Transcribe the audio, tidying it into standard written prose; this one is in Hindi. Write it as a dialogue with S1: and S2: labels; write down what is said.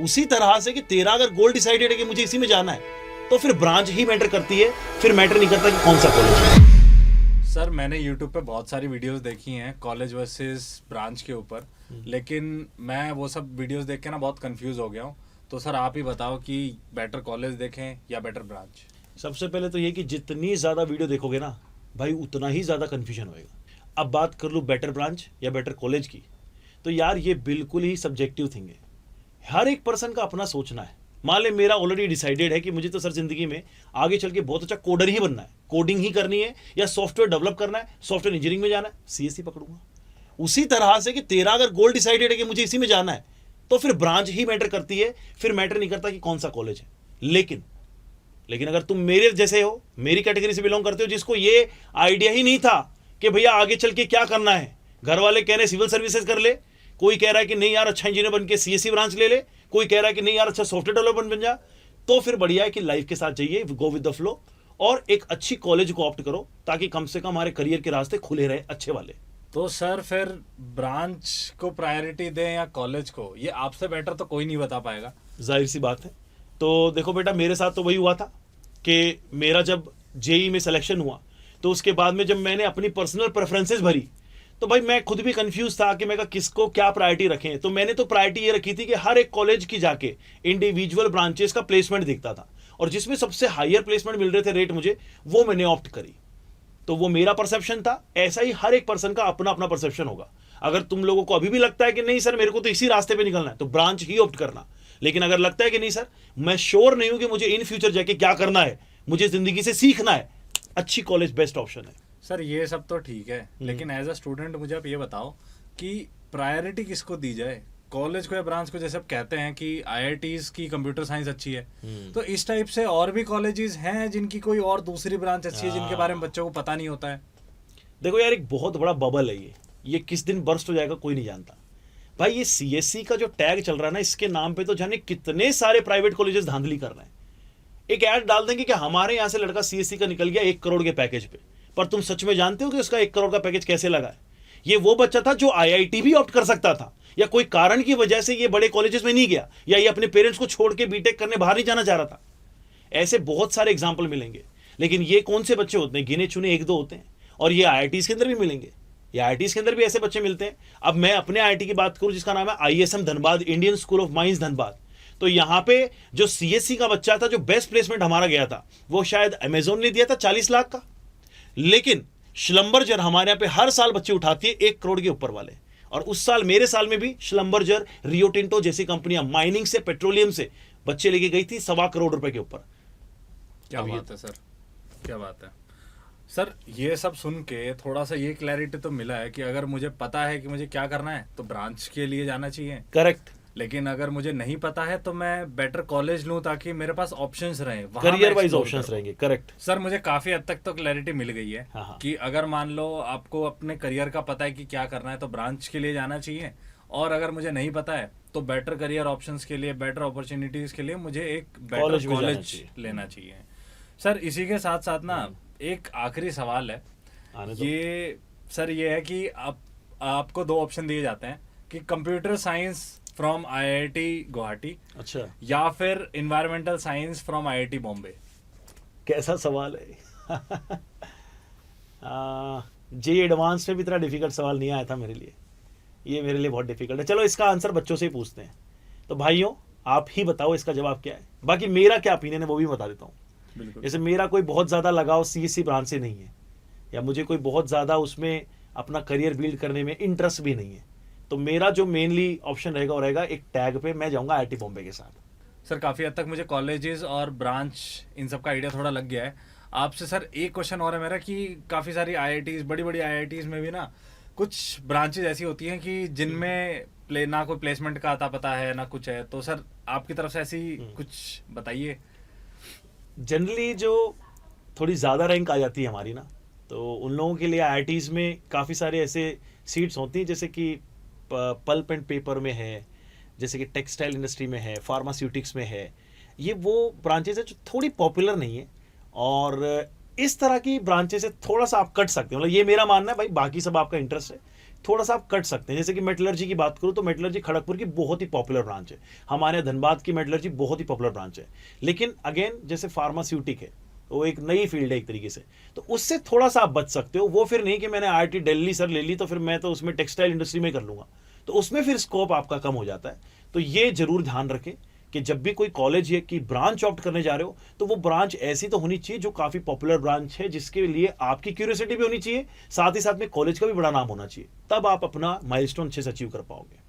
S1: उसी तरह से कि तेरा अगर गोल डिसाइडेड है कि मुझे इसी में जाना है तो फिर ब्रांच ही मैटर करती है, फिर मैटर नहीं करता कि कौन सा कॉलेज है।
S2: सर मैंने YouTube पे बहुत सारी वीडियोस देखी हैं कॉलेज वर्सेस ब्रांच के ऊपर, लेकिन मैं वो सब वीडियोस देख के ना बहुत कंफ्यूज हो गया हूँ। तो सर आप ही बताओ कि बेटर कॉलेज देखें या बेटर ब्रांच।
S1: सबसे पहले तो ये कि जितनी ज़्यादा वीडियो देखोगे ना भाई उतना ही ज़्यादा कन्फ्यूजन होएगा। अब बात कर लूँ बेटर ब्रांच या बेटर कॉलेज की, तो यार ये बिल्कुल ही सब्जेक्टिव थिंग है। हर एक पर्सन का अपना सोचना है। मान ले मेरा ऑलरेडी डिसाइडेड है कि मुझे तो सर जिंदगी में आगे चल के बहुत अच्छा कोडर ही बनना है, कोडिंग ही करनी है या सॉफ्टवेयर डेवलप करना है, सॉफ्टवेयर इंजीनियरिंग में जाना है, सीएससी पकड़ूंगा। उसी तरह से कि तेरा अगर गोल डिसाइडेड है कि मुझे इसी में जाना है तो फिर ब्रांच ही मैटर करती है, फिर मैटर नहीं करता कि कौन सा कॉलेज है। लेकिन अगर तुम मेरे जैसे हो, मेरी कैटेगरी से बिलोंग करते हो, जिसको ये आइडिया ही नहीं था कि भैया आगे चल के क्या करना है, घर वाले कह रहे सिविल सर्विसेज कर ले, कोई कह रहा है कि नहीं यार अच्छा इंजीनियर बन के सीएससी ब्रांच ले ले, कोई कह रहा है कि नहीं यार अच्छा सॉफ्टवेयर डेवलपर बन जा, तो फिर बढ़िया है कि लाइफ के साथ जाइए, गो विद द फ्लो और एक अच्छी कॉलेज को ऑप्ट करो ताकि कम से कम हमारे करियर के रास्ते खुले रहे अच्छे वाले।
S2: तो सर फिर ब्रांच को प्रायोरिटी दें या कॉलेज को, ये आपसे बेटर तो कोई नहीं बता पाएगा।
S1: जाहिर सी बात है। तो देखो बेटा, मेरे साथ तो वही हुआ था कि मेरा जब जेई में सिलेक्शन हुआ तो उसके बाद में जब मैंने अपनी पर्सनल प्रेफरेंसेस भरी तो भाई मैं खुद भी कंफ्यूज था कि मैं किसको क्या प्रायोरिटी रखें। तो मैंने तो प्रायोरिटी ये रखी थी कि हर एक कॉलेज की जाके इंडिविजुअल ब्रांचेस का प्लेसमेंट दिखता था और जिसमें सबसे हाईयर प्लेसमेंट मिल रहे थे रेट मुझे, वो मैंने ऑप्ट करी। तो वो मेरा परसेप्शन था। ऐसा ही हर एक पर्सन का अपना अपना परसेप्शन होगा। अगर तुम लोगों को अभी भी लगता है कि नहीं सर मेरे को तो इसी रास्ते पे निकलना है तो ब्रांच ही ऑप्ट करना। लेकिन अगर लगता है कि नहीं सर मैं श्योर नहीं हूं कि मुझे इन फ्यूचर जाके क्या करना है, मुझे जिंदगी से सीखना है, अच्छी कॉलेज बेस्ट ऑप्शन है।
S2: सर ये सब तो ठीक है, लेकिन एज अ स्टूडेंट मुझे आप ये बताओ कि प्रायोरिटी किसको दी जाए, कॉलेज को या ब्रांच को। जैसे आप कहते हैं कि आईआईटीज की कंप्यूटर साइंस अच्छी है, तो इस टाइप से और भी कॉलेजेस हैं जिनकी कोई और दूसरी ब्रांच अच्छी है जिनके बारे में बच्चों को पता नहीं होता है।
S1: देखो यार, एक बहुत बड़ा बबल है ये किस दिन बर्स्ट हो जाएगा कोई नहीं जानता। भाई ये सीएससी का जो टैग चल रहा है ना, इसके नाम पे तो जाने कितने सारे प्राइवेट कॉलेजेस धांधली कर रहे हैं। एक ऐड डाल देंगे कि हमारे यहाँ से लड़का सीएससी का निकल गया 1 करोड़ के पैकेज पे, पर तुम सच में जानते हो कि उसका 1 करोड़ का पैकेज कैसे लगा है? ये वो बच्चा था जो आईआईटी भी ऑप्ट कर सकता था, या कोई कारण की वजह से ये बड़े कॉलेजेस में नहीं गया, या ये अपने पेरेंट्स को छोड़ के बीटेक करने बाहर नहीं जाना चाह रहा था। ऐसे बहुत सारे एग्जाम्पल मिलेंगे। लेकिन ये कौन से बच्चे होते हैं? गिने चुने 1-2 होते हैं। और ये आईआईटीज के अंदर भी मिलेंगे, ये आईआईटीज के अंदर भी ऐसे बच्चे मिलते हैं। अब मैं अपने आईआईटी की बात करूं जिसका नाम है ISM Dhanbad, Indian school of mines Dhanbad. तो यहाँ पे जो सीएससी का बच्चा था, जो बेस्ट प्लेसमेंट हमारा गया था, वो शायद अमेजोन ने दिया था 40 लाख का। लेकिन श्लम्बरजर हमारे यहाँ पे हर साल बच्चे उठाती है 1 करोड़ के ऊपर वाले। और उस साल मेरे साल में भी श्लम्बरजर, रियो टिंटो जैसी कंपनियां माइनिंग से, पेट्रोलियम से बच्चे लेके गई थी 1.25 करोड़ रुपए के ऊपर।
S2: क्या बात है सर, क्या बात है सर। ये सब सुन के थोड़ा सा ये क्लैरिटी तो मिला है कि अगर मुझे पता है कि मुझे क्या करना है तो ब्रांच के लिए जाना चाहिए।
S1: करेक्ट।
S2: लेकिन अगर मुझे नहीं पता है तो मैं बेटर कॉलेज लूं ताकि मेरे पास ऑप्शंस रहें,
S1: करियर वाइज ऑप्शंस रहेंगे। करेक्ट
S2: सर, मुझे काफी हद तक तो क्लैरिटी मिल गई है।
S1: हाँ।
S2: कि अगर मान लो आपको अपने करियर का पता है कि क्या करना है तो ब्रांच के लिए जाना चाहिए, और अगर मुझे नहीं पता है तो बेटर करियर ऑप्शंस के लिए, बेटर अपॉर्चुनिटीज के लिए मुझे एक बेटर कॉलेज लेना चाहिए। सर इसी के साथ साथ ना एक आखिरी सवाल है ये सर, ये है कि आपको 2 ऑप्शन दिए जाते हैं कि computer science from IIT Guwahati,
S1: अच्छा,
S2: या फिर environmental science from IIT Bombay.
S1: कैसा सवाल है? जे एडवांस में भी इतना डिफिकल्ट सवाल नहीं आया था मेरे लिए, ये मेरे लिए बहुत डिफिकल्ट है। चलो इसका आंसर बच्चों से ही पूछते हैं। तो भाइयों आप ही बताओ इसका जवाब क्या है। बाकी मेरा क्या ओपिनियन है वो भी बता देता हूँ। जैसे मेरा कोई बहुत ज़्यादा लगाव सीएससी ब्रांच से नहीं है, या मुझे कोई बहुत ज़्यादा उसमें अपना करियर बिल्ड करने में इंटरेस्ट भी नहीं है, तो मेरा जो मेनली ऑप्शन रहेगा वो रहेगा एक टैग पे मैं जाऊंगा आईआईटी बॉम्बे के साथ।
S2: सर काफ़ी हद तक मुझे कॉलेजेस और ब्रांच इन सब का आइडिया थोड़ा लग गया है। आपसे सर एक क्वेश्चन और है मेरा कि काफ़ी सारी आईआईटीज़, बड़ी बड़ी आईआईटीज़ में भी ना कुछ ब्रांचेज ऐसी होती हैं कि जिनमें ना कोई प्लेसमेंट का आता पता है ना कुछ है, तो सर आपकी तरफ से ऐसी कुछ बताइए।
S1: जनरली जो थोड़ी ज़्यादा रैंक आ जाती है हमारी ना, तो उन लोगों के लिए आईआईटीज़ में काफ़ी सारे ऐसे सीट्स होती हैं, जैसे कि पल्प एंड पेपर में है, जैसे कि टेक्सटाइल इंडस्ट्री में है, फार्मास्यूटिक्स में है। ये वो ब्रांचेस है जो थोड़ी पॉपुलर नहीं है, और इस तरह की ब्रांचेस से थोड़ा सा आप कट सकते हैं। मतलब ये मेरा मानना है भाई, बाकी सब आपका इंटरेस्ट है। थोड़ा सा आप कट सकते हैं। जैसे कि मेटलर्जी की बात करूँ तो मेटलर्जी खड़गपुर की बहुत ही पॉपुलर ब्रांच है, हमारे यहाँ धनबाद की मेटलर्जी बहुत ही पॉपुलर ब्रांच है। लेकिन अगेन जैसे फार्मास्यूटिक है, वो एक नई फील्ड है एक तरीके से, तो उससे थोड़ा सा आप बच सकते हो। वो फिर नहीं कि मैंने IIT दिल्ली सर ले ली तो फिर मैं तो उसमें टेक्सटाइल इंडस्ट्री में कर लूँगा, तो उसमें फिर स्कोप आपका कम हो जाता है। तो ये जरूर ध्यान रखें कि जब भी कोई कॉलेज या की ब्रांच ऑप्ट करने जा रहे हो तो वो ब्रांच ऐसी तो होनी चाहिए जो काफ़ी पॉपुलर ब्रांच है, जिसके लिए आपकी क्यूरियोसिटी भी होनी चाहिए, साथ ही साथ में कॉलेज का भी बड़ा नाम होना चाहिए, तब आप अपना माइलस्टोन अच्छे से अचीव कर पाओगे।